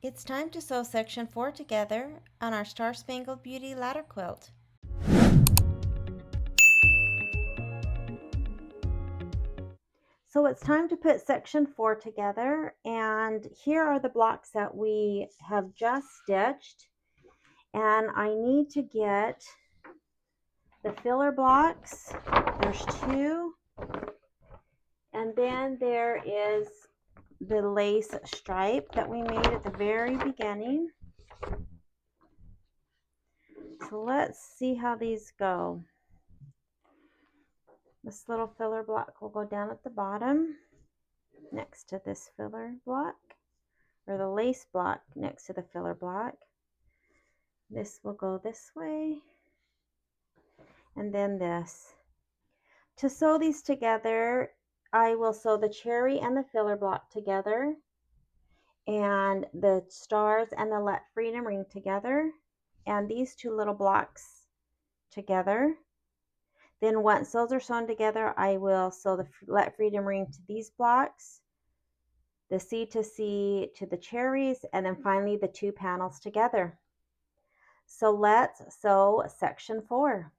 It's time to sew section 4 together on our Star-Spangled Beauty ladder quilt. So it's time to put section 4 together, and here are the blocks that we have just stitched. And I need to get the filler blocks. There's 2, and then there is the lace stripe that we made at the very beginning. So let's see how these go. This little filler block will go down at the bottom next to this filler block, or the lace block next to the filler block. This will go this way, and then this. To sew these together, I will sew the cherry and the filler block together, and the stars and the Let Freedom ring together, and these 2 little blocks together. Then once those are sewn together, I will sew the Let Freedom ring to these blocks, the C to C to the cherries, and then finally the 2 panels together. So let's sew section 4.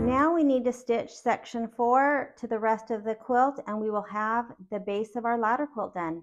Now we need to stitch section 4 to the rest of the quilt, and we will have the base of our ladder quilt done.